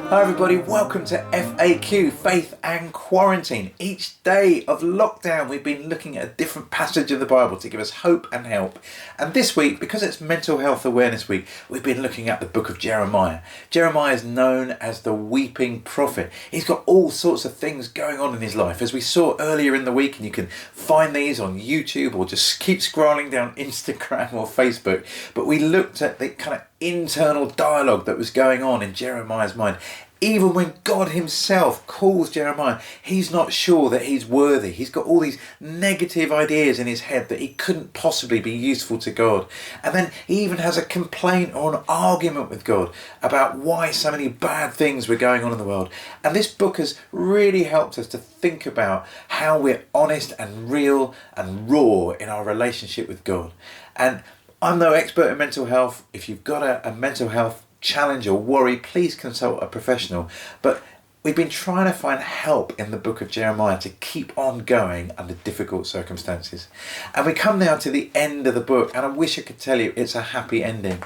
Hi everybody, welcome to FAQ, Faith and Quarantine. Each day of lockdown we've been looking at a different passage of the Bible to give us hope and help. And this week, because it's Mental Health Awareness Week, we've been looking at the book of Jeremiah. Jeremiah is known as the weeping prophet. He's got all sorts of things going on in his life, as we saw earlier in the week, and you can find these on YouTube or just keep scrolling down Instagram or Facebook. But we looked at the kind of internal dialogue that was going on in Jeremiah's mind. Even when God himself calls Jeremiah, he's not sure that he's worthy. He's got all these negative ideas in his head that he couldn't possibly be useful to God. And then he even has a complaint or an argument with God about why so many bad things were going on in the world. And this book has really helped us to think about how we're honest and real and raw in our relationship with God. And I'm no expert in mental health. If you've got a mental health challenge or worry, please consult a professional. But we've been trying to find help in the book of Jeremiah to keep on going under difficult circumstances. And we come now to the end of the book, and I wish I could tell you it's a happy ending.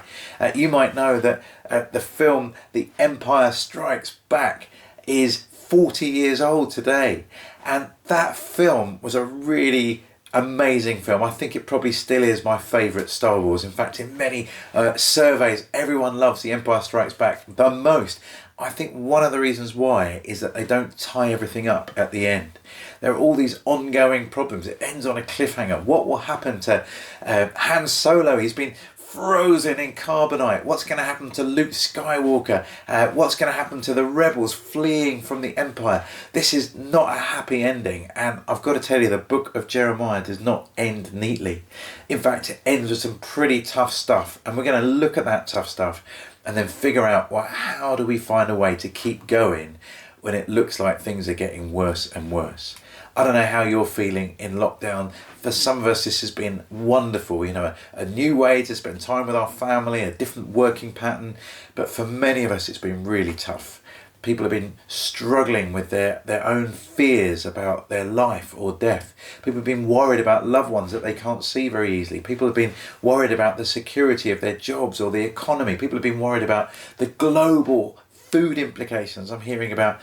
You might know that the film The Empire Strikes Back is 40 years old today. And that film was a really amazing film. I think it probably still is my favourite Star Wars. In fact, in many surveys, everyone loves The Empire Strikes Back the most. I think one of the reasons why is that they don't tie everything up at the end. There are all these ongoing problems. It ends on a cliffhanger. What will happen to Han Solo? He's been frozen in carbonite. What's going to happen to Luke Skywalker? What's going to happen to the rebels fleeing from the Empire? This is not a happy ending, and I've got to tell you, the book of Jeremiah does not end neatly. In fact, it ends with some pretty tough stuff, and we're going to look at that tough stuff and then figure out, well, how do we find a way to keep going when it looks like things are getting worse and worse? I don't know how you're feeling in lockdown. For some of us, this has been wonderful, a new way to spend time with our family, a different working pattern. But for many of us, it's been really tough. People have been struggling with their own fears about their life or death. People have been worried about loved ones that they can't see very easily. People have been worried about the security of their jobs or the economy. People have been worried about the global food implications. I'm hearing about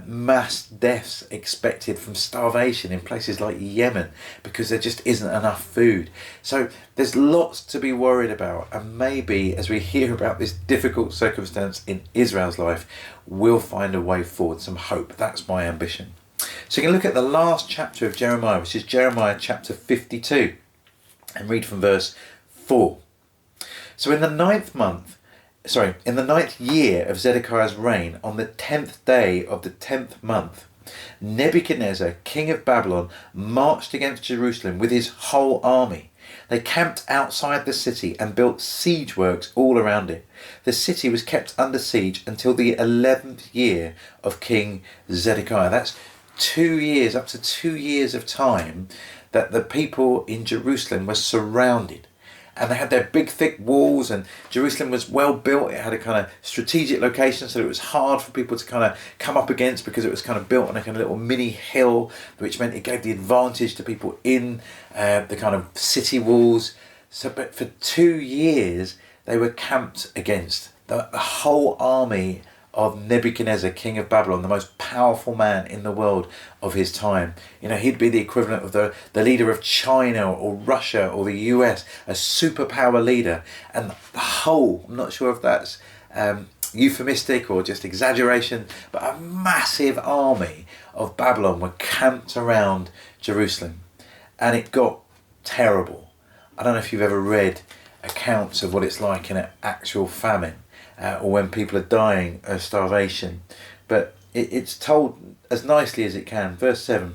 mass deaths expected from starvation in places like Yemen because there just isn't enough food. So there's lots to be worried about, and maybe as we hear about this difficult circumstance in Israel's life, we'll find a way forward, some hope. That's my ambition. So you can look at the last chapter of Jeremiah, which is Jeremiah chapter 52, and read from verse 4. So in the ninth year of Zedekiah's reign, on the 10th day of the 10th month, Nebuchadnezzar, king of Babylon, marched against Jerusalem with his whole army. They camped outside the city and built siege works all around it. The city was kept under siege until the 11th year of King Zedekiah. That's 2 years, up to 2 years of time that the people in Jerusalem were surrounded. And they had their big thick walls, and Jerusalem was well built. It had a kind of strategic location, so it was hard for people to kind of come up against because it was kind of built on a kind of little mini hill, which meant it gave the advantage to people in the kind of city walls. So, but for 2 years, they were camped against the whole army of Nebuchadnezzar, king of Babylon, the most powerful man in the world of his time. He'd be the equivalent of the leader of China or Russia or the US, a superpower leader. And the whole, I'm not sure if that's euphemistic or just exaggeration, but a massive army of Babylon were camped around Jerusalem. And it got terrible. I don't know if you've ever read accounts of what it's like in an actual famine. Or when people are dying of starvation. But it's told as nicely as it can. Verse 7.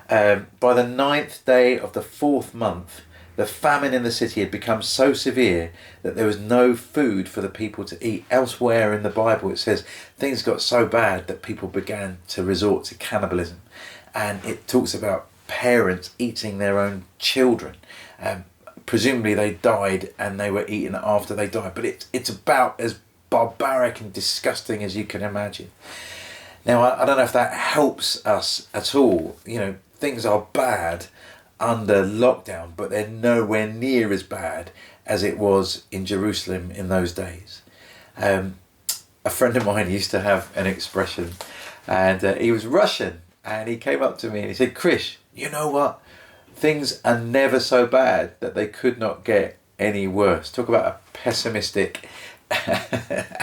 By the 9th day of the 4th month, the famine in the city had become so severe that there was no food for the people to eat. Elsewhere in the Bible it says things got so bad that people began to resort to cannibalism. And it talks about parents eating their own children. Presumably they died and they were eaten after they died, but it's about as barbaric and disgusting as you can imagine. Now, I don't know if that helps us at all. Things are bad under lockdown, but they're nowhere near as bad as it was in Jerusalem in those days. A friend of mine used to have an expression, and he was Russian, and he came up to me and he said, "Chris, you know what? Things are never so bad that they could not get any worse." Talk about a pessimistic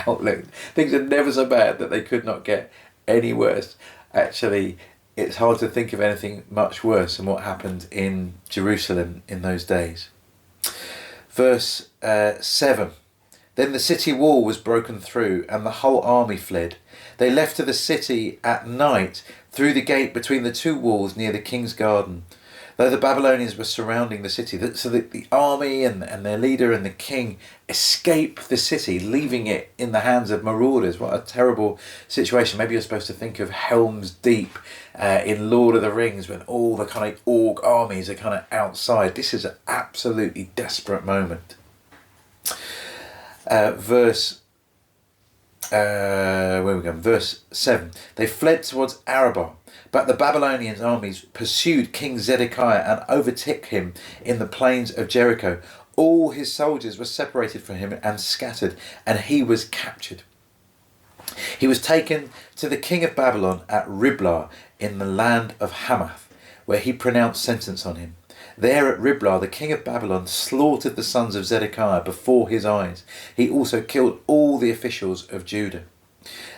outlook. Things are never so bad that they could not get any worse. Actually, it's hard to think of anything much worse than what happened in Jerusalem in those days. Verse 7. Then the city wall was broken through, and the whole army fled. They left to the city at night through the gate between the two walls near the king's garden, though the Babylonians were surrounding the city. So that the army and their leader and the king escape the city, leaving it in the hands of marauders. What a terrible situation. Maybe you're supposed to think of Helm's Deep in Lord of the Rings, when all the kind of orc armies are kind of outside. This is an absolutely desperate moment. Verse 7. They fled towards Arabah, but the Babylonian armies pursued King Zedekiah and overtook him in the plains of Jericho. All his soldiers were separated from him and scattered, and he was captured. He was taken to the king of Babylon at Riblah in the land of Hamath, where he pronounced sentence on him. There at Riblah, the king of Babylon slaughtered the sons of Zedekiah before his eyes. He also killed all the officials of Judah.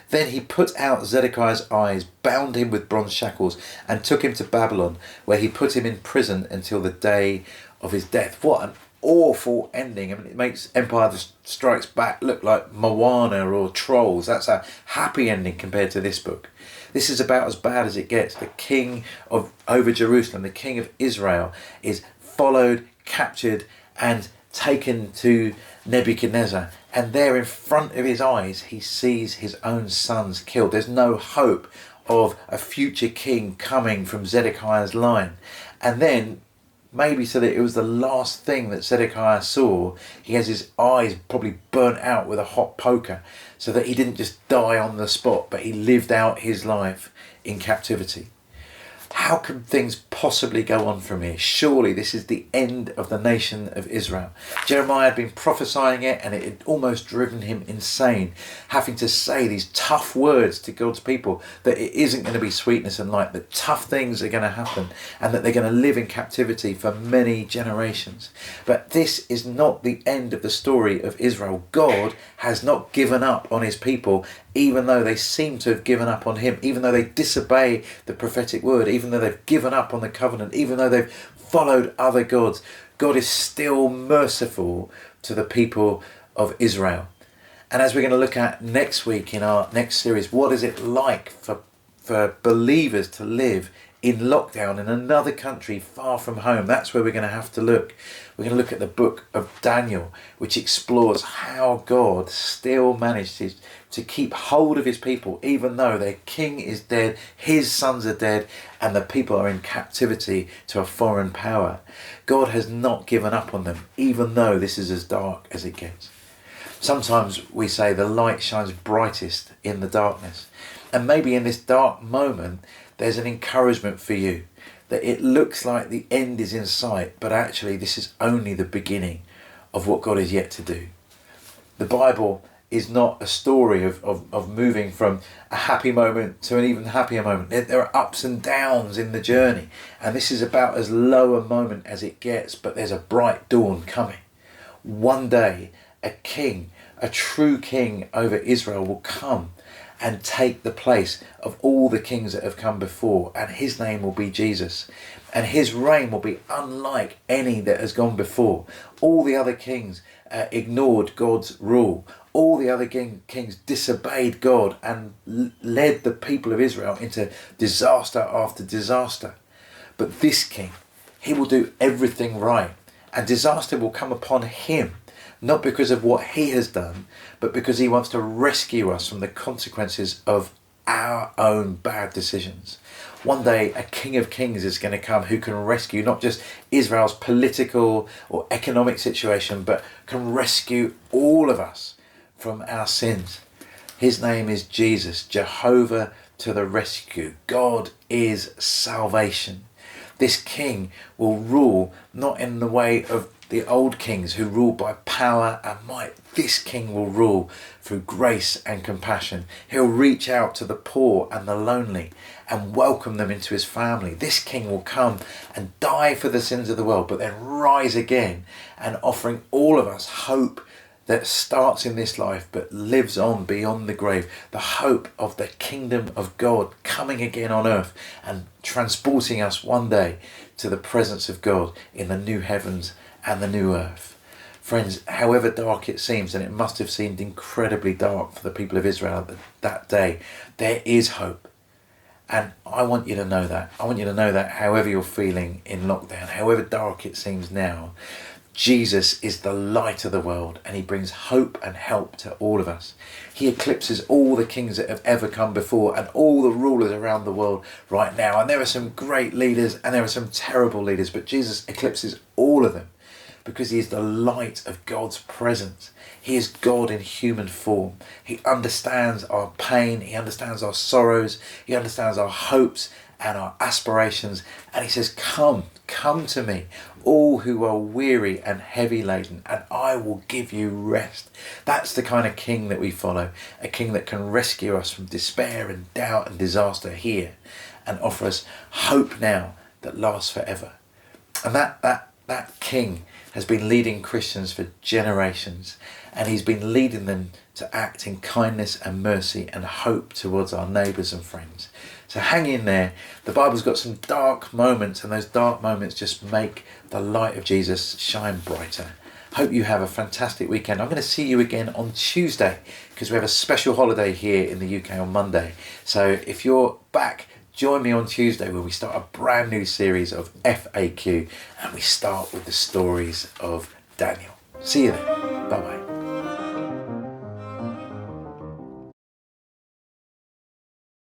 Then he put out Zedekiah's eyes, bound him with bronze shackles, and took him to Babylon, where he put him in prison until the day of his death. What an awful ending. I mean, it makes Empire Strikes Back look like Moana or Trolls. That's a happy ending compared to this book. This is about as bad as it gets. The king of over Jerusalem, the king of Israel, is followed, captured, and taken to Nebuchadnezzar. And there in front of his eyes, he sees his own sons killed. There's no hope of a future king coming from Zedekiah's line. And then, maybe so that it was the last thing that Zedekiah saw, he has his eyes probably burnt out with a hot poker, so that he didn't just die on the spot, but he lived out his life in captivity. How can things possibly go on from here? Surely this is the end of the nation of Israel. Jeremiah had been prophesying it, and it had almost driven him insane, having to say these tough words to God's people, that it isn't going to be sweetness and light, that tough things are going to happen, and that they're going to live in captivity for many generations. But this is not the end of the story of Israel. God has not given up on his people, even though they seem to have given up on him, even though they disobey the prophetic word, even though they've given up on the covenant, even though they've followed other gods. God is still merciful to the people of Israel. And as we're going to look at next week in our next series, what is it like for believers to live in lockdown in another country far from home? That's where we're going to have to look. We're going to look at the book of Daniel, which explores how God still managed to keep hold of his people, even though their king is dead, his sons are dead, and the people are in captivity to a foreign power. God has not given up on them, even though this is as dark as it gets. Sometimes we say the light shines brightest in the darkness. And maybe in this dark moment, there's an encouragement for you, that it looks like the end is in sight, but actually this is only the beginning of what God is yet to do. The Bible is not a story of moving from a happy moment to an even happier moment. There are ups and downs in the journey, and this is about as low a moment as it gets, but there's a bright dawn coming. One day, a king, a true king over Israel will come and take the place of all the kings that have come before, and his name will be Jesus, and his reign will be unlike any that has gone before. All the other kings ignored God's rule. All the other kings disobeyed God and led the people of Israel into disaster after disaster. But this king, he will do everything right, and disaster will come upon him, not because of what he has done, but because he wants to rescue us from the consequences of our own bad decisions. One day, a King of Kings is going to come who can rescue not just Israel's political or economic situation, but can rescue all of us from our sins. His name is Jesus, Jehovah to the rescue. God is salvation. This king will rule not in the way of the old kings who ruled by power and might. This king will rule through grace and compassion. He'll reach out to the poor and the lonely and welcome them into his family. This king will come and die for the sins of the world, but then rise again and offering all of us hope that starts in this life but lives on beyond the grave. The hope of the kingdom of God coming again on earth and transporting us one day to the presence of God in the new heavens and the new earth. Friends, however dark it seems, and it must have seemed incredibly dark for the people of Israel that day, there is hope. And I want you to know that. I want you to know that however you're feeling in lockdown, however dark it seems now, Jesus is the light of the world, and he brings hope and help to all of us. He eclipses all the kings that have ever come before and all the rulers around the world right now. And there are some great leaders and there are some terrible leaders, but Jesus eclipses all of them because he is the light of God's presence. He is God in human form. He understands our pain. He understands our sorrows. He understands our hopes and our aspirations. And he says, come to me, all who are weary and heavy laden, and I will give you rest. That's the kind of king that we follow, a king that can rescue us from despair and doubt and disaster here and offer us hope now that lasts forever. And that king has been leading Christians for generations, and he's been leading them to act in kindness and mercy and hope towards our neighbours and friends. So hang in there. The Bible's got some dark moments, and those dark moments just make the light of Jesus shine brighter. Hope you have a fantastic weekend. I'm going to see you again on Tuesday because we have a special holiday here in the UK on Monday. So if you're back, join me on Tuesday where we start a brand new series of FAQ, and we start with the stories of Daniel. See you then. Bye-bye.